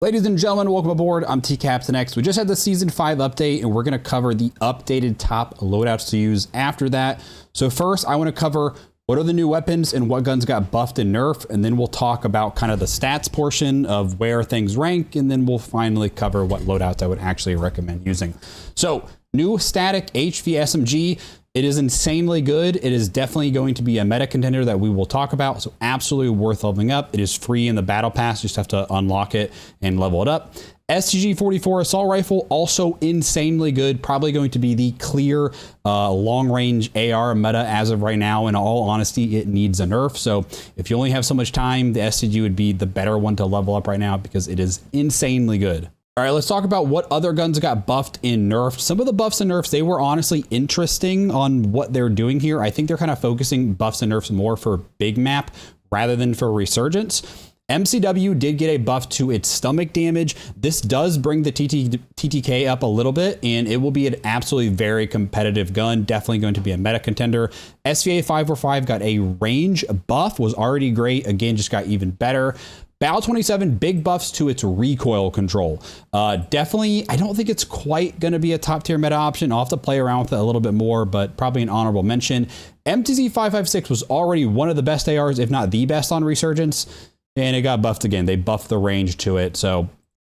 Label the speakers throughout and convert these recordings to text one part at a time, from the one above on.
Speaker 1: Ladies and gentlemen, welcome aboard. I'm TCaptainX. We just had the Season 5 update, and we're going to cover the updated top loadouts to use after that. So first, I want to cover what are the new weapons and what guns got buffed and nerfed, and then we'll talk about kind of the stats portion of where things rank, and then we'll finally cover what loadouts I would actually recommend using. So, new static HV SMG. It is insanely good. It is definitely going to be a meta contender that we will talk about, so absolutely worth leveling up. It is free in the battle pass. You just have to unlock it and level it up. STG-44 assault rifle, also insanely good. Probably going to be the clear long-range AR meta as of right now. In all honesty, it needs a nerf. So if you only have so much time, the STG would be the better one to level up right now because it is insanely good. All right, let's talk about what other guns got buffed and nerfed. Some of the buffs and nerfs, they were honestly interesting on what they're doing here. I think they're kind of focusing buffs and nerfs more for big map rather than for resurgence. MCW did get a buff to its stomach damage. This does bring the TTK up a little bit, and it will be an absolutely very competitive gun. Definitely going to be a meta contender. SVA 545 got a range buff, was already great. Again, just got even better. Battle 27, big buffs to its recoil control. Definitely, I don't think it's quite going to be a top tier meta option. I'll have to play around with it a little bit more, but probably an honorable mention. MTZ 556 was already one of the best ARs, if not the best on Resurgence, and it got buffed again. They buffed the range to it, so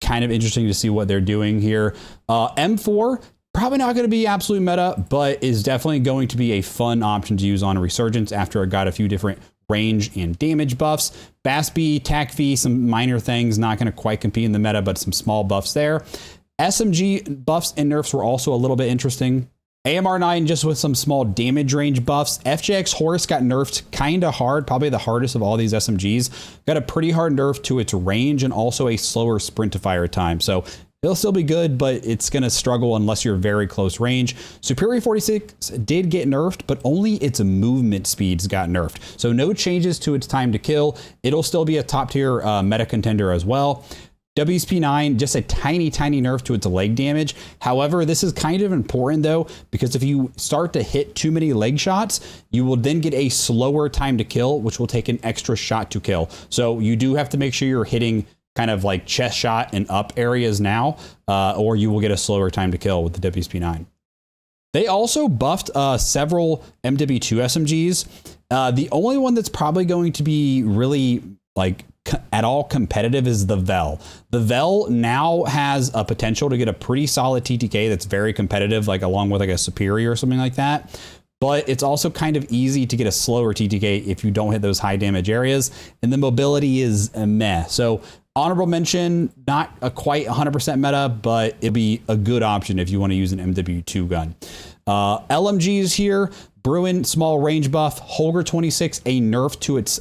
Speaker 1: kind of interesting to see what they're doing here. M4, probably not going to be absolute meta, but is definitely going to be a fun option to use on Resurgence after it got a few different range and damage buffs. BAS-B, TAC-V, some minor things, not going to quite compete in the meta, but some small buffs there. SMG buffs and nerfs were also a little bit interesting. AMR9 just with some small damage range buffs. FJX Horse got nerfed kind of hard, probably the hardest of all these SMGs. Got a pretty hard nerf to its range and also a slower sprint to fire time. So it'll still be good, but it's going to struggle unless you're very close range. Superi 46 did get nerfed, but only its movement speeds got nerfed. So no changes to its time to kill. It'll still be a top tier meta contender as well. WSP9, just a tiny nerf to its leg damage. However, this is kind of important though, because if you start to hit too many leg shots, you will then get a slower time to kill, which will take an extra shot to kill. So you do have to make sure you're hitting kind of like chest shot and up areas now, or you will get a slower time to kill with the WSP9. They also buffed several MW2 SMGs. The only one that's probably going to be really like at all competitive is the Vel. The Vel now has a potential to get a pretty solid TTK that's very competitive, like along with like a Superi or something like that. But it's also kind of easy to get a slower TTK if you don't hit those high damage areas, and the mobility is a meh. So honorable mention, not a quite 100% meta, but it'd be a good option if you want to use an MW2 gun. LMGs here, Bruin, small range buff, Holger 26, a nerf to its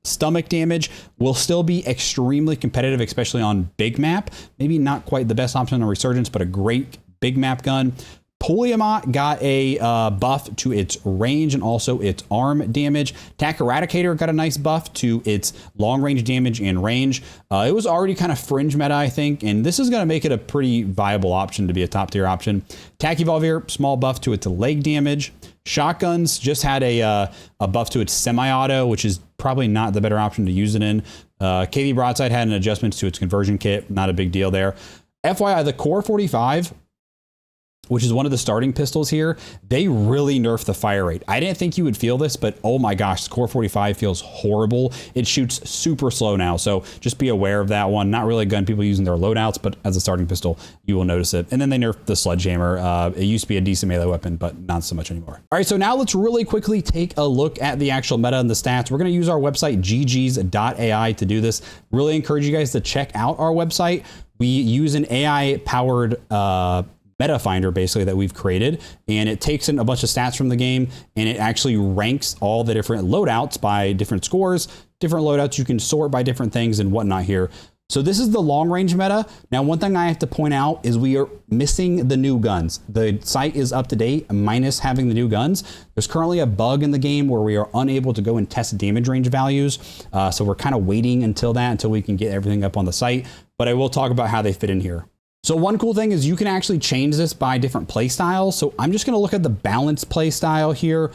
Speaker 1: stomach damage, will still be extremely competitive, especially on big map. Maybe not quite the best option on Resurgence, but a great big map gun. Poliamot got a buff to its range and also its arm damage. TAC Eradicator got a nice buff to its long range damage and range. It was already kind of fringe meta, I think, and this is going to make it a pretty viable option to be a top tier option. TAC Evolver, small buff to its leg damage. Shotguns just had a buff to its semi-auto, which is probably not the better option to use it in. KV Broadside had an adjustment to its conversion kit. Not a big deal there. FYI, the Core 45, which is one of the starting pistols here, they really nerfed the fire rate. I didn't think you would feel this, but oh my gosh, Core 45 feels horrible. It shoots super slow now, so just be aware of that one. Not really a gun people using their loadouts, but as a starting pistol, you will notice it. And then they nerfed the Sledgehammer. It used to be a decent melee weapon, but not so much anymore. All right, so now let's really quickly take a look at the actual meta and the stats. We're gonna use our website, ggs.ai, to do this. Really encourage you guys to check out our website. We use an AI-powered meta finder basically that we've created, and it takes in a bunch of stats from the game and it actually ranks all the different loadouts by different scores, different loadouts. You can sort by different things and whatnot here. So this is the long range meta. Now, one thing I have to point out is we are missing the new guns. The site is up to date minus having the new guns. There's currently a bug in the game where we are unable to go and test damage range values. So we're kind of waiting until we can get everything up on the site, but I will talk about how they fit in here. So So one cool thing is you can actually change this by different play styles. So I'm just going to look at the balanced play style here,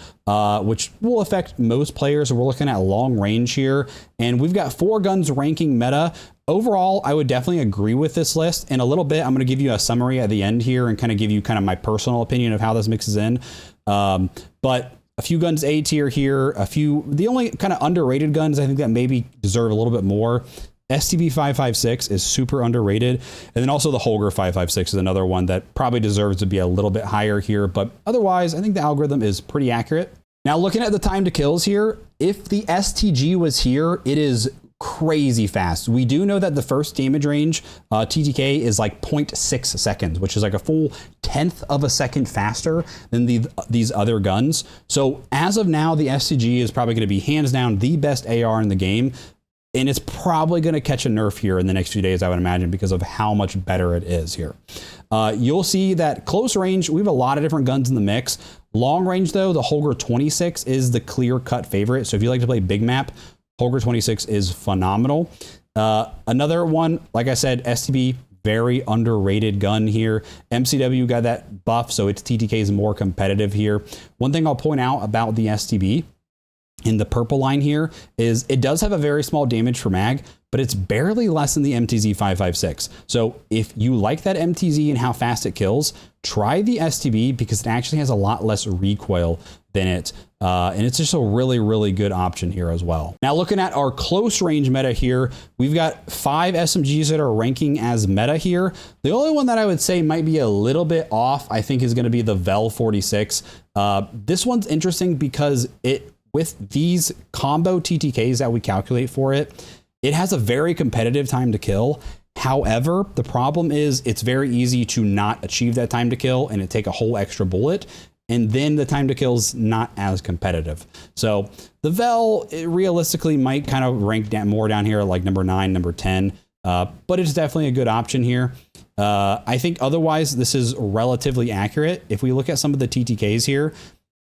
Speaker 1: which will affect most players. We're looking at long range here, and we've got 4 guns ranking meta. Overall, I would definitely agree with this list. In a little bit, I'm going to give you a summary at the end here and kind of give you kind of my personal opinion of how this mixes in. But a few guns A tier here, the only kind of underrated guns I think that maybe deserve a little bit more. STB 556 is super underrated. And then also the Holger 556 is another one that probably deserves to be a little bit higher here. But otherwise, I think the algorithm is pretty accurate. Now, looking at the time to kills here, if the STG was here, it is crazy fast. We do know that the first damage range, TTK, is like 0.6 seconds, which is like a full 1/10 of a second faster than these other guns. So as of now, the STG is probably going to be hands down the best AR in the game. And it's probably going to catch a nerf here in the next few days, I would imagine, because of how much better it is here. You'll see that close range, we have a lot of different guns in the mix. Long range, though, the Holger 26 is the clear-cut favorite. So if you like to play big map, Holger 26 is phenomenal. Another one, like I said, STB, very underrated gun here. MCW got that buff, so its TTK is more competitive here. One thing I'll point out about the STB, in the purple line here, is it does have a very small damage per mag, but it's barely less than the MTZ 556. So if you like that MTZ and how fast it kills, try the STB because it actually has a lot less recoil than it. And it's just a really, really good option here as well. Now, looking at our close range meta here, we've got 5 SMGs that are ranking as meta here. The only one that I would say might be a little bit off, I think, is going to be the Vel 46. This one's interesting because with these combo TTKs that we calculate for it, it has a very competitive time to kill. However, the problem is it's very easy to not achieve that time to kill and it take a whole extra bullet. And then the time to kill is not as competitive. So the Vel, it realistically might kind of rank more down here, like number 9, number 10. But it's definitely a good option here. I think otherwise this is relatively accurate. If we look at some of the TTKs here,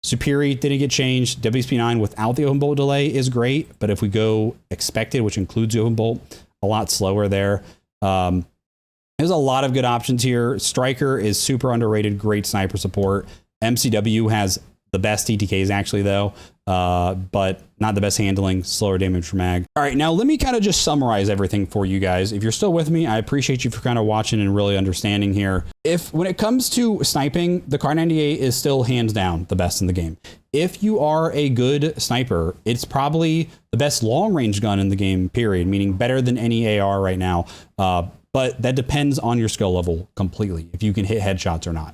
Speaker 1: Superi didn't get changed. WSP9 without the open bolt delay is great, but if we go expected, which includes the open bolt, a lot slower there. There's a lot of good options here. Striker is super underrated, great sniper support. MCW has the best TTKs actually though, but not the best handling, slower damage per mag. All right, now let me kind of just summarize everything for you guys. If you're still with me, I appreciate you for kind of watching and really understanding here. When it comes to sniping, the Kar 98 is still hands down the best in the game. If you are a good sniper, it's probably the best long range gun in the game, period, meaning better than any AR right now. But that depends on your skill level completely, if you can hit headshots or not.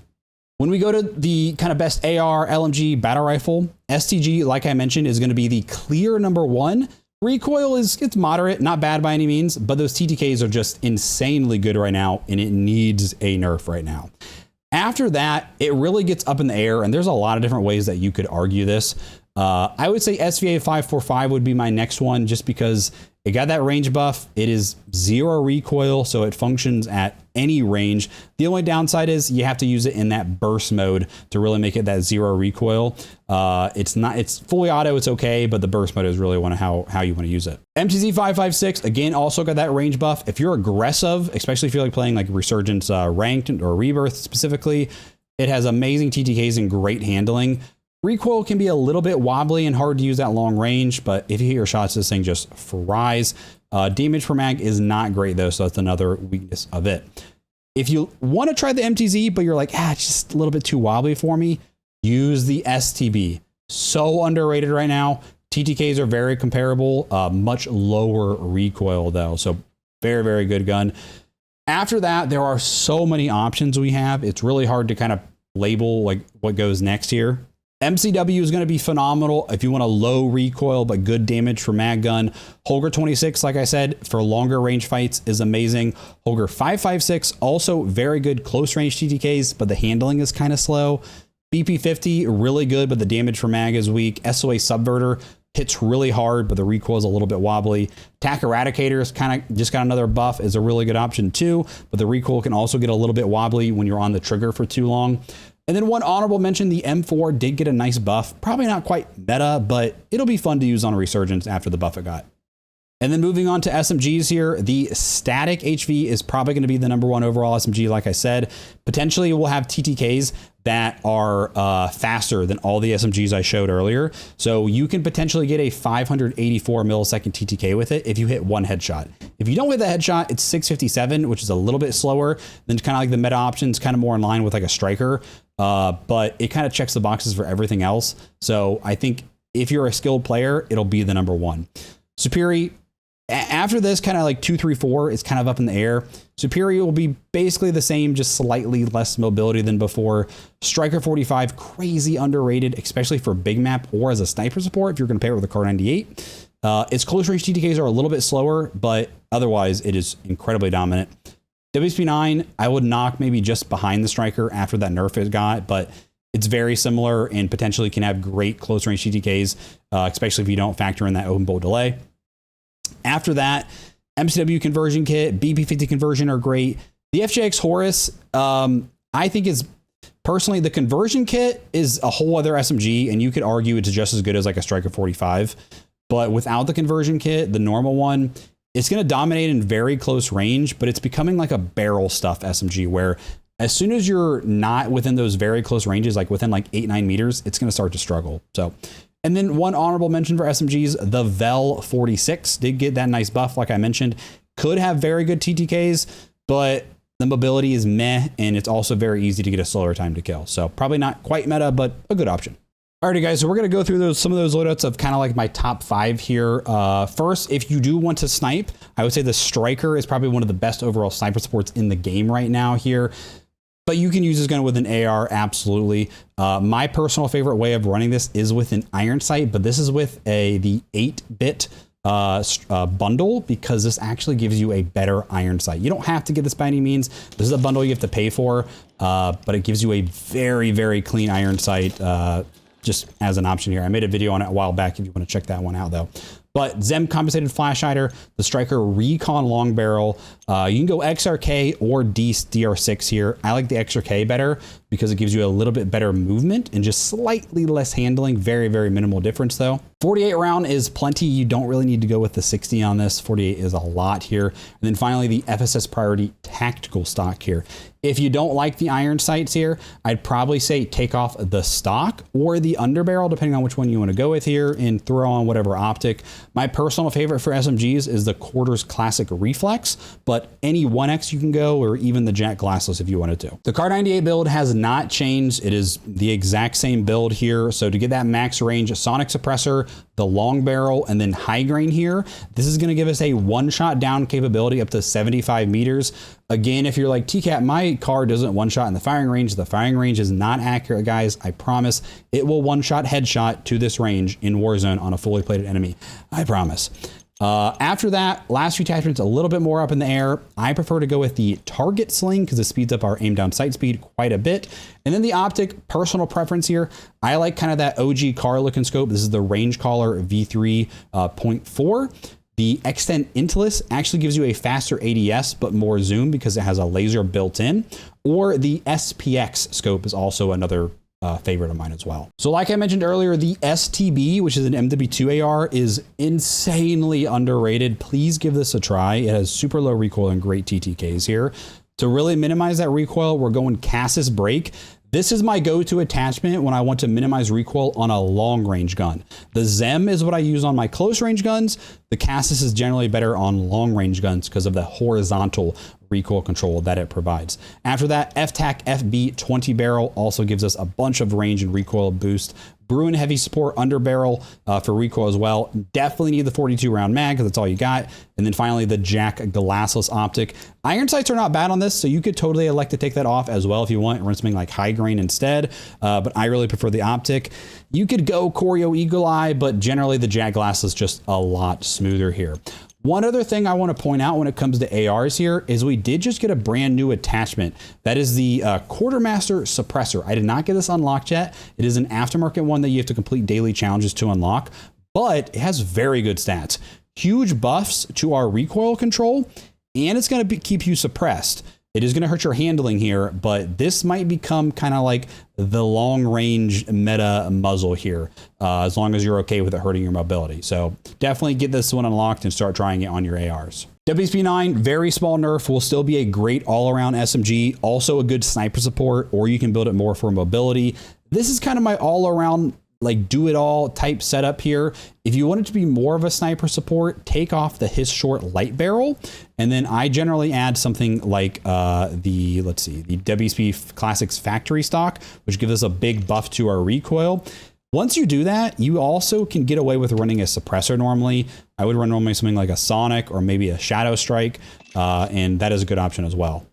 Speaker 1: When we go to the kind of best AR, LMG, battle rifle, STG, like I mentioned, is going to be the clear number 1. Recoil it's moderate, not bad by any means, but those TTKs are just insanely good right now, and it needs a nerf right now. After that, it really gets up in the air, and there's a lot of different ways that you could argue this. I would say SVA 545 would be my next one, just because it got that range buff. It is 0 recoil, so it functions at any range. The only downside is you have to use it in that burst mode to really make it that 0 recoil. It's fully auto, it's okay, but the burst mode is really how you want to use it. MTZ 556, again, also got that range buff. If you're aggressive, especially if you're like playing like Resurgence ranked or Rebirth specifically, it has amazing TTKs and great handling. Recoil can be a little bit wobbly and hard to use at long range, but if you hit your shots, this thing just fries. Damage per mag is not great though, so that's another weakness of it. If you want to try the MTZ, but you're like, it's just a little bit too wobbly for me, use the STB. So underrated right now. TTKs are very comparable, much lower recoil though, so very, very good gun. After that, there are so many options we have. It's really hard to kind of label like what goes next here. MCW is going to be phenomenal if you want a low recoil but good damage for mag gun. Holger 26, like I said, for longer range fights is amazing. Holger 556, also very good close range TTKs, but the handling is kind of slow. BP 50, really good, but the damage for mag is weak. SOA Subverter hits really hard, but the recoil is a little bit wobbly. TAC Eradicator kind of just got another buff, is a really good option too, but the recoil can also get a little bit wobbly when you're on the trigger for too long. And then one honorable mention, the M4 did get a nice buff. Probably not quite meta, but it'll be fun to use on a Resurgence after the buff it got. And then moving on to SMGs here, the static HV is probably going to be the #1 overall SMG. Like I said, potentially we'll have TTKs that are faster than all the SMGs I showed earlier. So you can potentially get a 584 millisecond TTK with it if you hit one headshot. If you don't hit that headshot, it's 657, which is a little bit slower than kind of like the meta options, kind of more in line with like a striker. But it kind of checks the boxes for everything else. So I think if you're a skilled player, it'll be the #1. Superi, after this, kind of like 2, 3, 4, it's kind of up in the air. Superi will be basically the same, just slightly less mobility than before. Striker 45, crazy underrated, especially for big map or as a sniper support if you're going to pair it with a Kar 98. Its close range TTKs are a little bit slower, but otherwise it is incredibly dominant. WSP9, I would knock maybe just behind the Striker after that nerf it got, but it's very similar and potentially can have great close range TTKs, especially if you don't factor in that open bolt delay. After that, MCW Conversion Kit, BP50 Conversion are great. The FJX Horus, I think is personally the Conversion Kit is a whole other SMG, and you could argue it's just as good as like a Striker 45. But without the Conversion Kit, the normal one, it's going to dominate in very close range, but it's becoming like a barrel stuff SMG where as soon as you're not within those very close ranges, like within like 8-9 meters, it's going to start to struggle. So, and then one honorable mention for SMGs, the Vel 46 did get that nice buff. Like I mentioned, could have very good TTKs, but the mobility is meh. And it's also very easy to get a slower time to kill. So probably not quite meta, but a good option. Alrighty guys, so we're going to go through some of those loadouts of kind of like my top 5 here. First, if you do want to snipe, I would say the Striker is probably one of the best overall sniper supports in the game right now here. But you can use this gun with an AR, absolutely. My personal favorite way of running this is with an iron sight, but this is with the 8-bit bundle because this actually gives you a better iron sight. You don't have to get this by any means. This is a bundle you have to pay for, but it gives you a very, very clean iron sight just as an option here. I made a video on it a while back if you want to check that one out though. But Zem compensated flash hider, the Striker Recon long barrel. You can go XRK or DR6 here. I like the XRK better because it gives you a little bit better movement and just slightly less handling. Very, very minimal difference though. 48 round is plenty. You don't really need to go with the 60 on this. 48 is a lot here. And then finally the FSS Priority tactical stock here. If you don't like the iron sights here, I'd probably say take off the stock or the underbarrel, depending on which one you want to go with here, and throw on whatever optic. My personal favorite for SMGs is the Quarters Classic Reflex, but any 1X you can go, or even the Jack Glassless if you wanted to. The Kar 98 build has not changed. It is the exact same build here. So to get that max range sonic suppressor, the long barrel, and then high grain here, this is going to give us a one-shot down capability up to 75 meters. Again, if you're like, TCap, my car doesn't one-shot in the firing range is not accurate, guys. I promise it will one-shot headshot to this range in Warzone on a fully plated enemy. I promise. After that, last few attachments a little bit more up in the air. I prefer to go with the target sling because it speeds up our aim down sight speed quite a bit. And then the optic, personal preference here. I like kind of that OG car looking scope. This is the Range Caller V3.4. The Extend Intellis actually gives you a faster ADS, but more zoom because it has a laser built in. Or the SPX scope is also another favorite of mine as well. So like I mentioned earlier, the STB, which is an MW2 AR, is insanely underrated. Please give this a try. It has super low recoil and great TTKs here. To really minimize that recoil, we're going Cassis Brake. This is my go-to attachment when I want to minimize recoil on a long range gun. The Zem is what I use on my close range guns. The Cassis is generally better on long range guns because of the horizontal recoil control that it provides. After that, FTAC FB 20 barrel also gives us a bunch of range and recoil boost. Bruin heavy support under barrel for recoil as well. Definitely need the 42 round mag because that's all you got. And then finally the Jack Glassless optic. Iron sights are not bad on this, so you could totally elect to take that off as well if you want, or run something like high grain instead. But I really prefer the optic. You could go Choreo Eagle Eye, but generally the Jack Glassless is just a lot smoother here. One other thing I want to point out when it comes to ARs here is we did just get a brand new attachment. That is the Quartermaster Suppressor. I did not get this unlocked yet. It is an aftermarket one that you have to complete daily challenges to unlock, but it has very good stats. Huge buffs to our recoil control, and it's going to keep you suppressed. It is going to hurt your handling here, but this might become kind of like the long range meta muzzle here, as long as you're okay with it hurting your mobility. So definitely get this one unlocked and start trying it on your ARs. WSP9, very small nerf, will still be a great all-around SMG, also a good sniper support, or you can build it more for mobility. This is kind of my all-around like do-it-all type setup here. If you want it to be more of a sniper support, take off the his short light barrel, and then I generally add something like the WSP Classics factory stock, which gives us a big buff to our recoil. Once you do that, you also can get away with running a suppressor normally. I would run normally something like a Sonic or maybe a Shadow Strike, and that is a good option as well.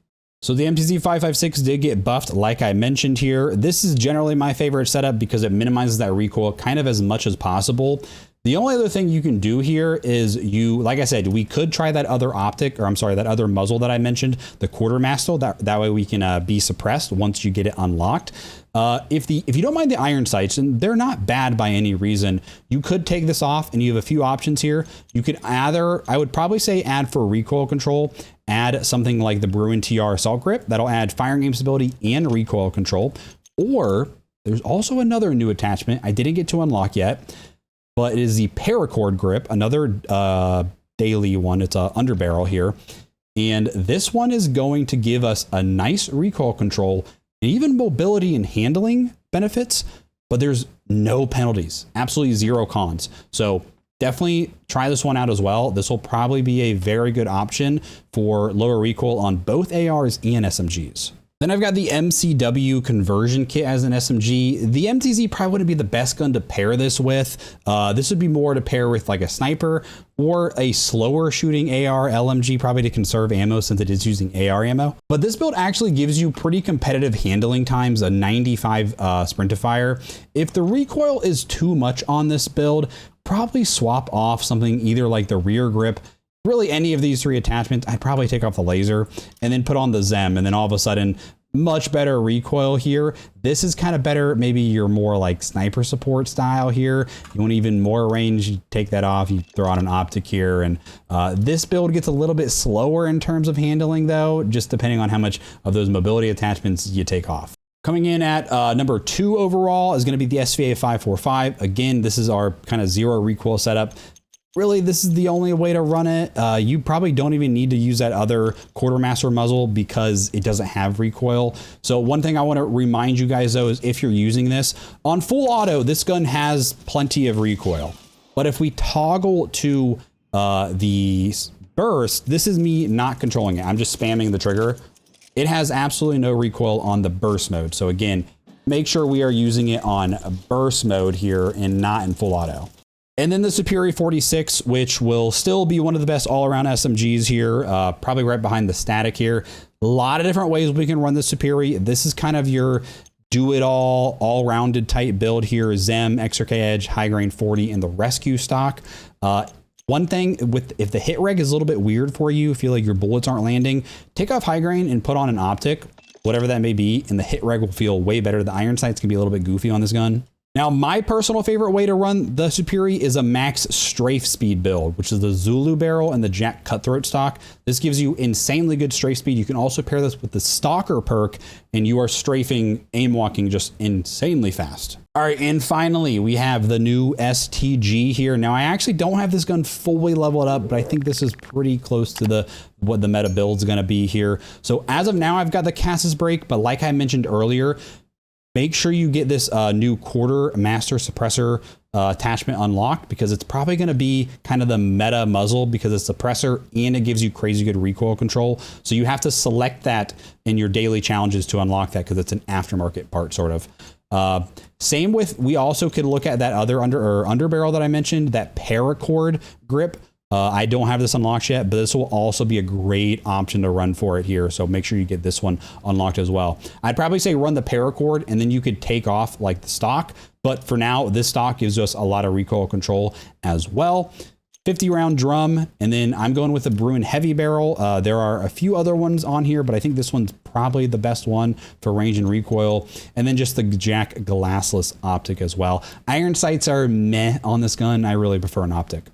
Speaker 1: So the MTZ-556 did get buffed, like I mentioned here. This is generally my favorite setup because it minimizes that recoil kind of as much as possible. The only other thing you can do here is like I said, we could try that other that other muzzle that I mentioned, the quartermaster. That way we can be suppressed once you get it unlocked. If you don't mind the iron sights, and they're not bad by any reason, you could take this off, and you have a few options here. You could I would probably say add for recoil control, add something like the Bruin TR Assault Grip. That'll add firing aim stability and recoil control. Or there's also another new attachment I didn't get to unlock yet, but it is the Paracord Grip, another daily one. It's a underbarrel here. And this one is going to give us a nice recoil control and even mobility and handling benefits, but there's no penalties, absolutely zero cons. So definitely try this one out as well. This will probably be a very good option for lower recoil on both ARs and SMGs. Then I've got the MCW Conversion kit as an SMG. The MTZ probably wouldn't be the best gun to pair this with. This would be more to pair with like a sniper or a slower shooting AR LMG, probably to conserve ammo since it is using AR ammo. But this build actually gives you pretty competitive handling times, a 95 sprint to fire. If the recoil is too much on this build, probably swap off something either like the rear grip. Really, any of these three attachments, I'd probably take off the laser and then put on the Zem, and then all of a sudden, much better recoil here. This is kind of better. Maybe you're more like sniper support style here. You want even more range, you take that off, you throw on an optic here. And this build gets a little bit slower in terms of handling though, just depending on how much of those mobility attachments you take off. Coming in at number 2 overall is going to be the SVA 545. Again, this is our kind of zero recoil setup. Really, this is the only way to run it. You probably don't even need to use that other quartermaster muzzle because it doesn't have recoil. So one thing I want to remind you guys though is if you're using this on full auto, this gun has plenty of recoil. But if we toggle to the burst, this is me not controlling it. I'm just spamming the trigger. It has absolutely no recoil on the burst mode. So again, make sure we are using it on burst mode here and not in full auto. And then the Superi 46, which will still be one of the best all-around SMGs here, probably right behind the static here. A lot of different ways we can run the Superi. This is kind of your do-it-all, all-rounded type build here. Zem, XRK Edge, High Grain 40, and the Rescue stock. One thing, if the hit reg is a little bit weird for you, feel like your bullets aren't landing, take off High Grain and put on an optic, whatever that may be, and the hit reg will feel way better. The iron sights can be a little bit goofy on this gun. Now, my personal favorite way to run the Superi is a max strafe speed build, which is the Zulu barrel and the Jack Cutthroat stock. This gives you insanely good strafe speed. You can also pair this with the Stalker perk, and you are strafing, aim walking just insanely fast. All right, and finally, we have the new STG here. Now, I actually don't have this gun fully leveled up, but I think this is pretty close to what the meta build is going to be here. So as of now, I've got the Cassis Break, but like I mentioned earlier, make sure you get this new quartermaster suppressor attachment unlocked because it's probably going to be kind of the meta muzzle because it's suppressor and it gives you crazy good recoil control. So you have to select that in your daily challenges to unlock that because it's an aftermarket part sort of. Same with, we also could look at that other underbarrel that I mentioned, that Paracord grip. I don't have this unlocked yet, but this will also be a great option to run for it here. So make sure you get this one unlocked as well. I'd probably say run the Paracord and then you could take off like the stock. But for now, this stock gives us a lot of recoil control as well. 50 round drum. And then I'm going with the Bruin heavy barrel. There are a few other ones on here, but I think this one's probably the best one for range and recoil. And then just the Jack glassless optic as well. Iron sights are meh on this gun. I really prefer an optic.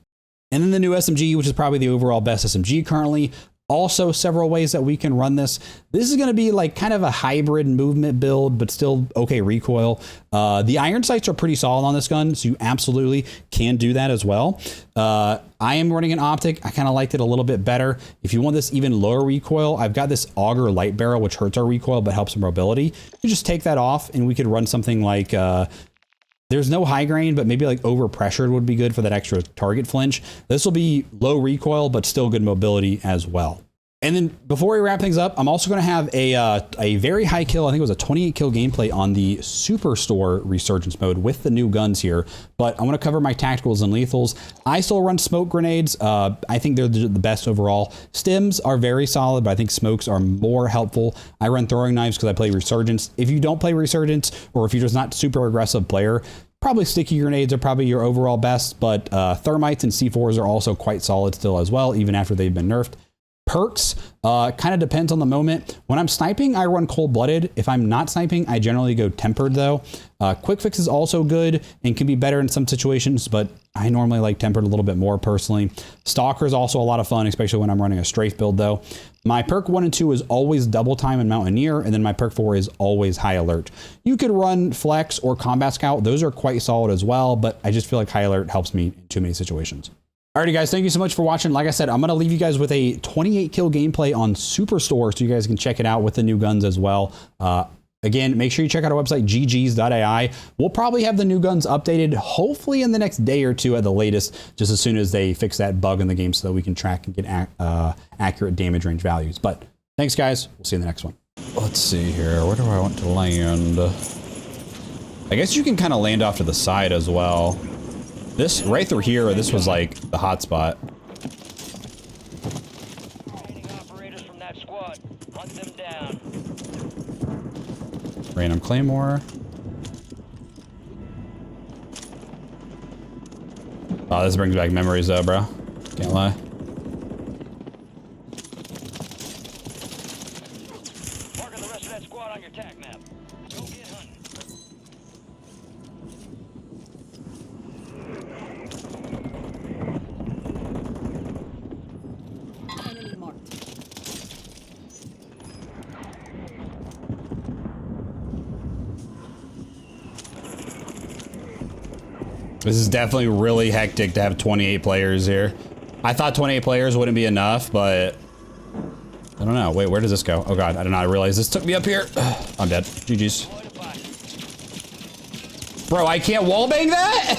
Speaker 1: And then the new SMG, which is probably the overall best SMG currently, Also, several ways that we can run this. This is going to be like kind of a hybrid movement build, but still okay recoil. The iron sights are pretty solid on this gun, so you absolutely can do that as well. I am running an optic. I kind of liked it a little bit better. If you want this even lower recoil, I've got this auger light barrel, which hurts our recoil, but helps our mobility. You just take that off and we could run something like, there's no high grain, but maybe like over pressured would be good for that extra target flinch. This will be low recoil, but still good mobility as well. And then before we wrap things up, I'm also going to have a very high kill. I think it was a 28 kill gameplay on the Superstore resurgence mode with the new guns here. But I want to cover my tacticals and lethals. I still run smoke grenades. I think they're the best overall. Stims are very solid, but I think smokes are more helpful. I run throwing knives because I play resurgence. If you don't play resurgence, or if you're just not super aggressive player, probably sticky grenades are probably your overall best, but thermites and C4s are also quite solid still as well, even after they've been nerfed. Perks, kind of depends on the moment. When I'm sniping, I run cold-blooded. If I'm not sniping, I generally go tempered though. Quick fix is also good and can be better in some situations, but I normally like tempered a little bit more personally. Stalker is also a lot of fun, especially when I'm running a strafe build though. My perk 1 and 2 is always double time and Mountaineer, and then my perk 4 is always high alert. You could run flex or combat scout. Those are quite solid as well, but I just feel like high alert helps me in too many situations. Alrighty guys, thank you so much for watching. Like I said, I'm going to leave you guys with a 28 kill gameplay on Superstore so you guys can check it out with the new guns as well. Again, make sure you check out our website, ggs.ai. We'll probably have the new guns updated hopefully in the next day or two at the latest, just as soon as they fix that bug in the game so that we can track and get accurate damage range values. But thanks guys, we'll see you in the next one. Let's see here, where do I want to land? I guess you can kind of land off to the side as well. This, right through here, this was like the hot spot.
Speaker 2: Operators from that squad. Hunt them down.
Speaker 1: Random claymore. Oh, this brings back memories though, bro. Can't lie.
Speaker 2: Marking the rest of that squad on your tac map. Go get hunting.
Speaker 3: Enemy marked.
Speaker 1: This is definitely really hectic to have 28 players here. I thought 28 players wouldn't be enough, but I don't know. Wait, where does this go? Oh god, I did not realize this took me up here. I'm dead. GG's. Bro, I can't wallbang that?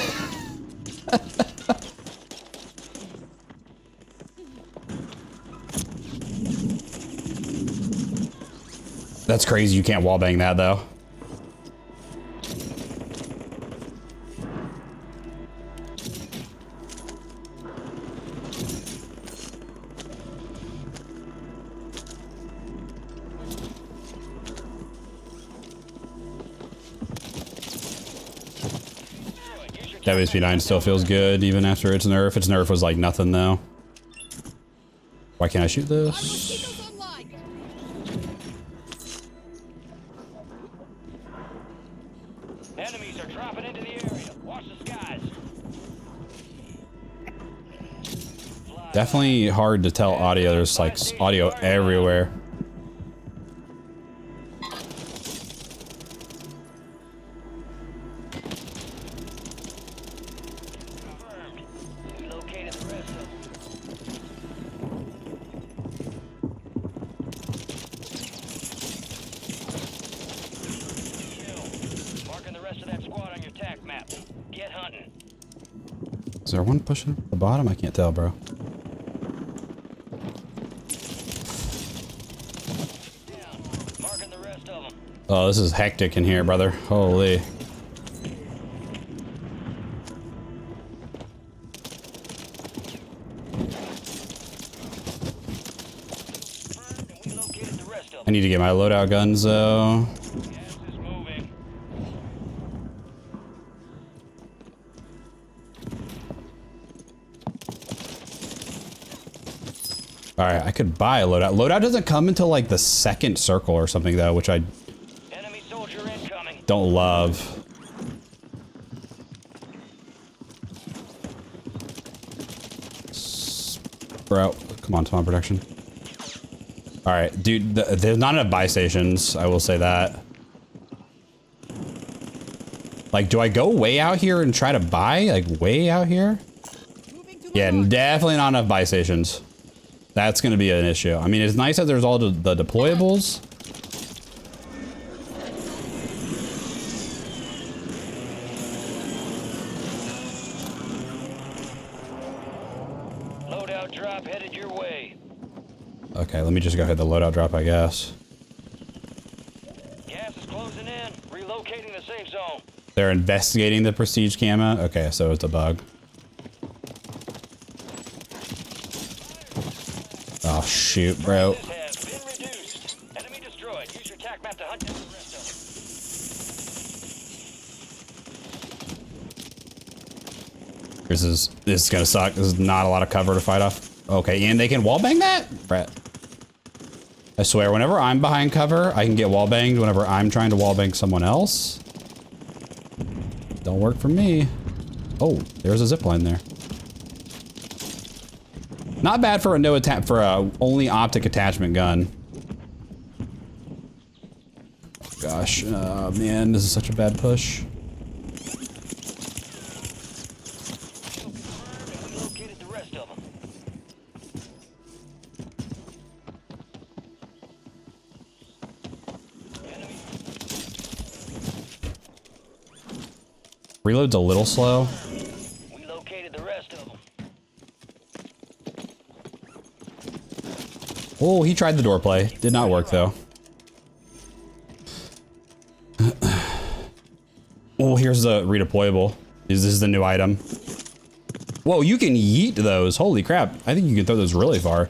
Speaker 1: That's crazy, you can't wallbang that though. WSP9 still feels good even after its nerf. Its nerf was like nothing though. Why can't I shoot this?
Speaker 2: Enemies are dropping into the area. Watch the skies.
Speaker 1: Definitely hard to tell audio. There's like audio everywhere.
Speaker 2: Confirmed. We located the rest of them. Chill. Marking the rest of that squad on your tac map. Get hunting.
Speaker 1: Is there one pushing at the bottom? I can't tell, bro.
Speaker 2: Down. Marking the rest of them.
Speaker 1: Oh, this is hectic in here, brother. Holy.
Speaker 2: Confirmed, and we located the rest of
Speaker 1: I
Speaker 2: them.
Speaker 1: need to get my loadout guns though.
Speaker 2: Gas is moving.
Speaker 1: All right, I could buy a loadout. Loadout doesn't come until like the second circle or something though, which I
Speaker 2: Enemy soldier incoming.
Speaker 1: don't love. Bro, come on, spawn protection. All right, dude, there's not enough buy stations. I will say that. Like, do I go way out here and try to buy? Like, way out here? Yeah, definitely not enough buy stations. That's going to be an issue. I mean, it's nice that there's all the deployables.
Speaker 2: Loadout drop headed your way.
Speaker 1: Okay, let me just go hit the loadout drop, I guess.
Speaker 2: Gas is closing in. Relocating the safe zone.
Speaker 1: They're investigating the prestige camera. Okay, so it's a bug. Oh shoot, bro.
Speaker 2: This has been reduced. Enemy destroyed. Use your TAC map to hunt down the rest of them.
Speaker 1: This is gonna suck. This is not a lot of cover to fight off. Okay, and they can wallbang that? Brett. I swear, whenever I'm behind cover, I can get wallbanged whenever I'm trying to wallbang someone else. Don't work for me. Oh, there's a zip line there. Not bad for a no attack for a only optic attachment gun. Oh, gosh, man, this is such a bad push.
Speaker 2: Located the rest of them.
Speaker 1: Reload's a little slow.
Speaker 2: We located the rest of them.
Speaker 1: Oh, he tried the door play. Did not work though. Oh, here's the redeployable. This is the new item. Whoa, you can yeet those. Holy crap. I think you can throw those really far.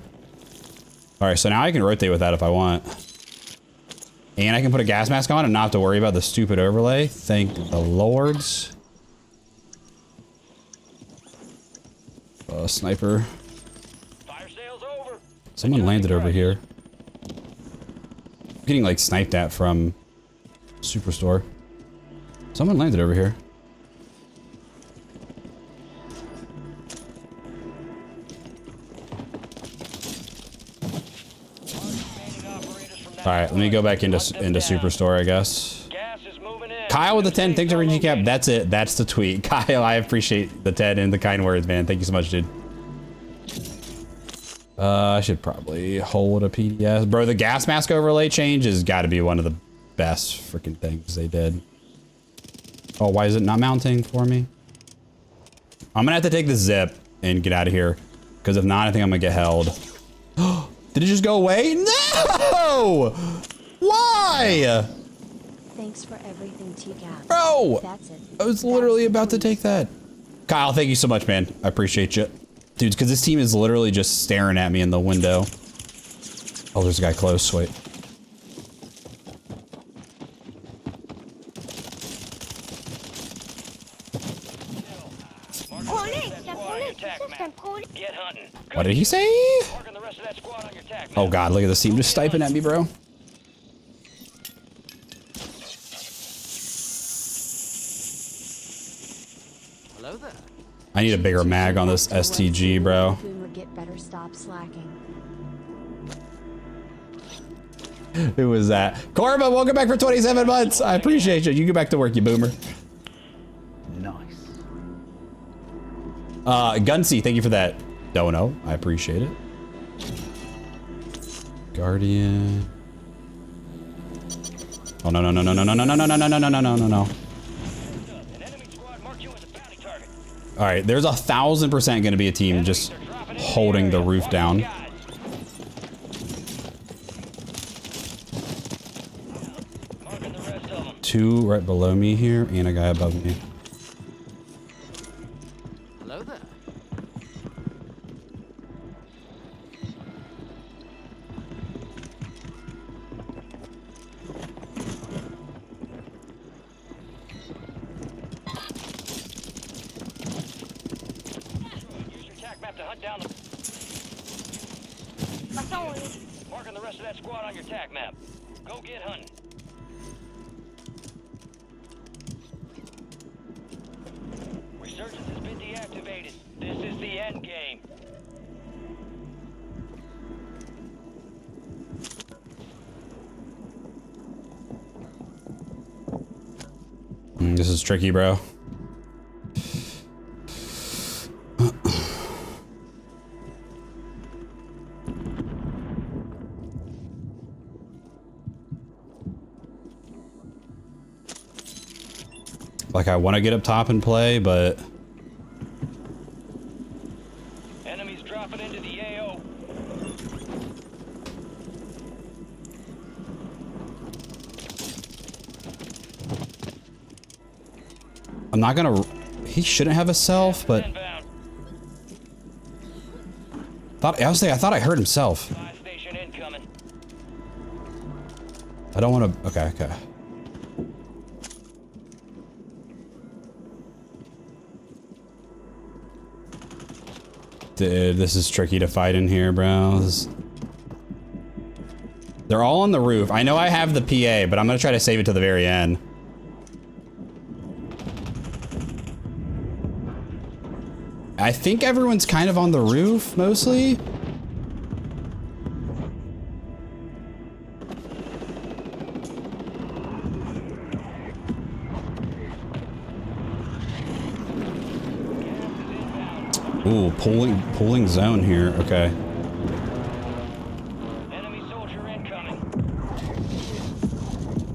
Speaker 1: All right, so now I can rotate with that if I want. And I can put a gas mask on and not have to worry about the stupid overlay. Thank the lords. Sniper.
Speaker 2: Fire sales over.
Speaker 1: Someone landed over here. I'm getting like sniped at from Superstore. Someone landed over here. All right, let me go back into Superstore, I guess.
Speaker 2: Gas is moving in.
Speaker 1: Kyle with the 10, thanks for reaching cap. That's it. That's the tweet. Kyle, I appreciate the 10 and the kind words, man. Thank you so much, dude. I should probably hold a PDS. Bro, the gas mask overlay change has got to be one of the best freaking things they did. Oh, why is it not mounting for me? I'm gonna have to take the zip and get out of here. Because if not, I think I'm gonna get held. Did it just go away? No! Why?
Speaker 3: Thanks for everything, TCap.
Speaker 1: Bro!
Speaker 3: That's it.
Speaker 1: I was literally about to take that. Kyle, thank you so much, man. I appreciate you. Dude, because this team is literally just staring at me in the window. Oh, there's a guy close. Wait.
Speaker 2: Get hunting.
Speaker 1: What did he say?
Speaker 2: Marking the rest of that squad on your TAC map.
Speaker 1: Oh god, look at this team just sniping at me, bro.
Speaker 4: Hello there.
Speaker 1: I need a bigger mag on this STG, bro.
Speaker 3: Get better, stop slacking.
Speaker 1: Who was that? Korba, welcome back for 27 months. I appreciate you. You get back to work, you boomer.
Speaker 4: Nice.
Speaker 1: Gunsy, thank you for that. Dono, I appreciate it. Guardian. Oh no no no no no no no no no no no no no no no no.
Speaker 2: An enemy squad marked you as a bounty target.
Speaker 1: All right, there's 1000% going to be a team just holding the roof down.
Speaker 2: Marking the rest of them.
Speaker 1: Two right below me here, and a guy above me.
Speaker 4: Hello there.
Speaker 2: Use your TAC map to hunt down the... Marking the rest of that squad on your TAC map. Go get hunting. Resurgence has been deactivated. This is the end game.
Speaker 1: This is tricky, bro. Like, I want to get up top and play, but...
Speaker 2: Enemies dropping into the AO.
Speaker 1: I'm not gonna... He shouldn't have a self, but...
Speaker 2: Inbound.
Speaker 1: I thought I heard himself.
Speaker 2: Buy station incoming.
Speaker 1: I don't want to... Okay, okay. Dude, this is tricky to fight in here, bro. They're all on the roof. I know I have the PA, but I'm gonna try to save it to the very end. I think everyone's kind of on the roof, mostly. Ooh, pulling zone here. Okay.
Speaker 2: Enemy soldier incoming.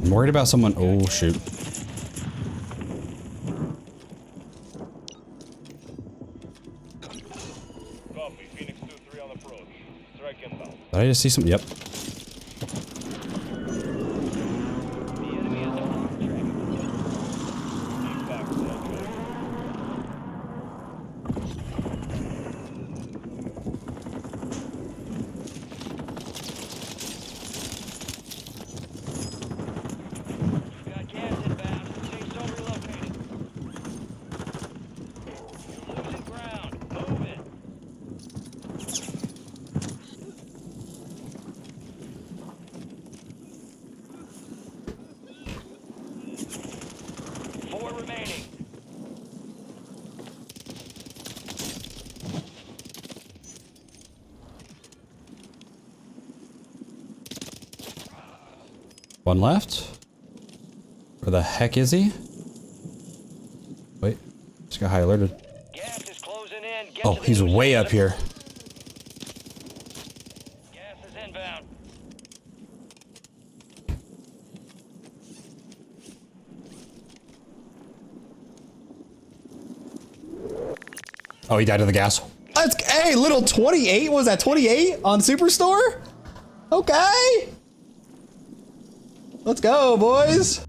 Speaker 1: I'm worried about someone. Oh, shoot.
Speaker 2: Copy. Phoenix 2-3 on approach. Strike inbound.
Speaker 1: Did I just see some? Yep.
Speaker 2: The enemy is on track. Keep back to that good. Got gas inbound. Safe zone relocated. You're losing ground. Move it. Four remaining.
Speaker 1: One left. Where the heck is he? Wait, just got high alerted.
Speaker 2: Gas is closing in. Get
Speaker 1: Oh,
Speaker 2: to the
Speaker 1: he's
Speaker 2: new
Speaker 1: way
Speaker 2: zone.
Speaker 1: up here.
Speaker 2: Gas is inbound.
Speaker 1: Oh, he died of the gas. Hey, little 28. What was that, 28 on Superstore? Okay. Let's go, boys.